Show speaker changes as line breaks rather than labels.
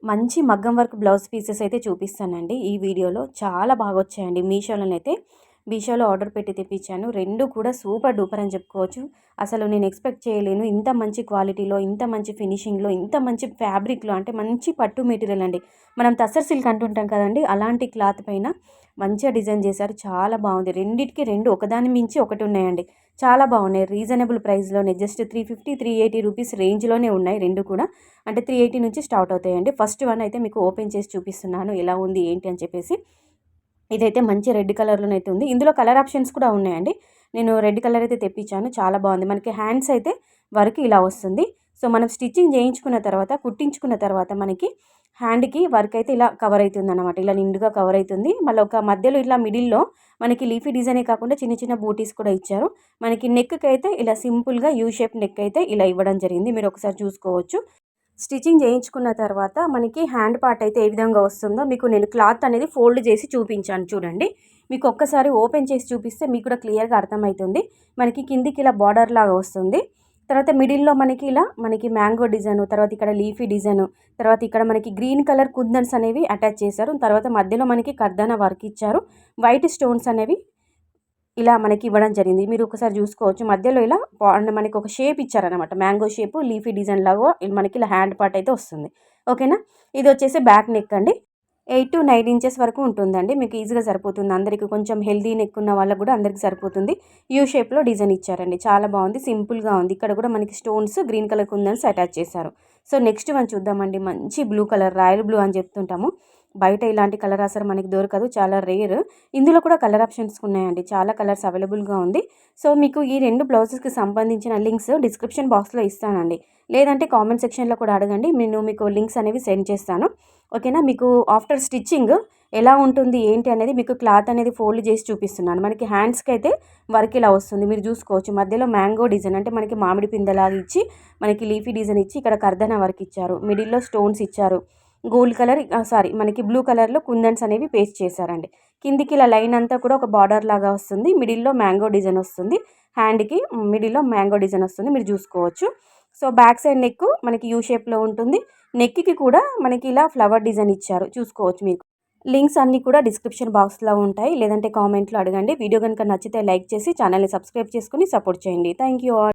మంచి మగ్గం work blouse pieces అయితే చూపిస్తానండి ఈ వీడియోలో. చాలా బాగా వచ్చాయండి మీషోలోనైతే. మీషోలో ఆర్డర్ పెట్టి తెప్పించాను. 2 కూడా సూపర్ డూపర్ అని చెప్పుకోవచ్చు. అసలు నేను ఎక్స్‌పెక్ట్ చేయలేను. ఇంత మంచి క్వాలిటీలో, ఇంత మంచి ఫినిషింగ్‌లో, ఇంత మంచి ఫ్యాబ్రిక్‌లో, అంటే మంచి పట్టు మెటీరియల్ అండి. మనం టస్సర్ సిల్క్ అంటుంటాం కదండీ! అలాంటి క్లాత్ పైన మంచిగా డిజైన్ చేశారు. చాలా బాగుంది. రెండిటికి 2 ఒకదాని మించి ఒకటి ఉన్నాయండి. చాలా బాగున్నాయి. రీజనబుల్ ప్రైస్‌లోనే జస్ట్ 350, 380 రూపీస్ రేంజ్‌లోనే ఉన్నాయి 2 కూడా. అంటే 380 నుంచి స్టార్ట్ అవుతాయండి. ఫస్ట్ వన్ అయితే మీకు ఓపెన్ చేసి చూపిస్తున్నాను ఎలా ఉంది ఏంటి అని చెప్పేసి. ఇదైతే మంచి రెడ్ కలర్‌లోనైతే ఉంది. ఇందులో కలర్ ఆప్షన్స్ కూడా ఉన్నాయండి. నేను రెడ్ కలర్ అయితే తెప్పించాను. చాలా బాగుంది. మనకి హ్యాండ్స్ అయితే వర్క్ ఇలా వస్తుంది. సో మనం స్టిచ్చింగ్ చేయించుకున్న తర్వాత, కుట్టించుకున్న తర్వాత మనకి హ్యాండ్‌కి వర్క్ అయితే ఇలా కవర్ అవుతుందన్నమాట. ఇలా నిండుగా కవర్ అవుతుంది. మళ్ళీ ఒక మధ్యలో ఇట్లా మిడిల్‌లో మనకి లీఫీ డిజైనే కాకుండా చిన్న చిన్న బూటీస్ కూడా ఇచ్చారు. మనకి నెక్‌కి అయితే ఇలా సింపుల్‌గా యూ షేప్ నెక్ అయితే ఇలా ఇవ్వడం జరిగింది. మీరు ఒకసారి చూసుకోవచ్చు. స్టిచ్చింగ్ చేయించుకున్న తర్వాత మనకి హ్యాండ్ పార్ట్ అయితే ఏ విధంగా వస్తుందో మీకు నేను క్లాత్ అనేది ఫోల్డ్ చేసి చూపించాను చూడండి. మీకు ఒక్కసారి ఓపెన్ చేసి చూపిస్తే మీకు కూడా క్లియర్‌గా అర్థమవుతుంది. మనకి కిందికి ఇలా బార్డర్ లాగా వస్తుంది. తర్వాత మిడిల్‌లో మనకి ఇలా మనకి మ్యాంగో డిజైను, తర్వాత ఇక్కడ లీఫీ డిజైను, తర్వాత ఇక్కడ మనకి గ్రీన్ కలర్ కుందన్స్ అనేవి అటాచ్ చేశారు. తర్వాత మధ్యలో మనకి కర్దానా వర్క్ ఇచ్చారు. వైట్ స్టోన్స్ అనేవి ఇలా మనకి ఇవ్వడం జరిగింది. మీరు ఒకసారి చూసుకోవచ్చు. మధ్యలో ఇలా మనకి ఒక షేప్ ఇచ్చారనమాట. మ్యాంగో షేపు లీఫీ డిజైన్ లాగా మనకి ఇలా హ్యాండ్ పార్ట్ అయితే వస్తుంది. ఓకేనా. ఇది వచ్చేసి బ్యాక్ నెక్ అండి. 8-9 ఇంచెస్ వరకు ఉంటుందండి. మీకు ఈజీగా సరిపోతుంది. అందరికి కొంచెం హెల్తీ నెక్ ఉన్న వాళ్ళకి కూడా అందరికి సరిపోతుంది. యూ షేప్‌లో డిజైన్ ఇచ్చారండి. చాలా బాగుంది. సింపుల్‌గా ఉంది. ఇక్కడ కూడా మనకి స్టోన్స్ గ్రీన్ కలర్ కుందన్స్ అటాచ్ చేశారు. సో నెక్స్ట్ వన్ చూద్దామండి. మంచి బ్లూ కలర్, రాయల్ బ్లూ అని చెప్తుంటాము. బయట ఇలాంటి కలర్ అసలు మనకి దొరకదు. చాలా రేర్. ఇందులో కూడా కలర్ ఆప్షన్స్ ఉన్నాయండి. చాలా కలర్స్ అవైలబుల్‌గా ఉంది. సో మీకు ఈ 2 బ్లౌజెస్‌కి సంబంధించిన లింక్స్ డిస్క్రిప్షన్ బాక్స్‌లో ఇస్తానండి. లేదంటే కామెంట్ సెక్షన్‌లో కూడా అడగండి. నేను మీకు లింక్స్ అనేవి సెండ్ చేస్తాను. ఓకేనా. మీకు ఆఫ్టర్ స్టిచ్చింగ్ ఎలా ఉంటుంది ఏంటి అనేది మీకు క్లాత్ అనేది ఫోల్డ్ చేసి చూపిస్తున్నాను. మనకి హ్యాండ్స్‌కి అయితే వర్క్ ఇలా వస్తుంది. మీరు చూసుకోవచ్చు. మధ్యలో మ్యాంగో డిజైన్, అంటే మనకి మామిడి పిందెలాగా ఇచ్చి మనకి లీఫీ డిజైన్ ఇచ్చి ఇక్కడ కర్దనా వర్క్ ఇచ్చారు. మిడిల్‌లో స్టోన్స్ ఇచ్చారు. గోల్డ్ కలర్ మనకి బ్లూ కలర్‌లో కుందన్స్ అనేవి పేస్ట్ చేశారండి. కిందికి ఇలా లైన్ అంతా కూడా ఒక బార్డర్ లాగా వస్తుంది. మిడిల్‌లో మ్యాంగో డిజైన్ వస్తుంది. హ్యాండ్‌కి మిడిల్‌లో మ్యాంగో డిజైన్ వస్తుంది. మీరు చూసుకోవచ్చు. సో బ్యాక్ సైడ్ నెక్ మనకి యూ షేప్‌లో ఉంటుంది. నెక్‌కి కూడా మనకి ఇలా ఫ్లవర్ డిజైన్ ఇచ్చారు. చూసుకోవచ్చు మీకు. లింక్స్ అన్నీ కూడా డిస్క్రిప్షన్ బాక్స్‌లో ఉంటాయి. లేదంటే కామెంట్‌లో అడగండి. వీడియో గనుక నచ్చితే లైక్ చేసి ఛానల్‌ని సబ్స్క్రైబ్ చేసుకొని సపోర్ట్ చేయండి. Thank you all.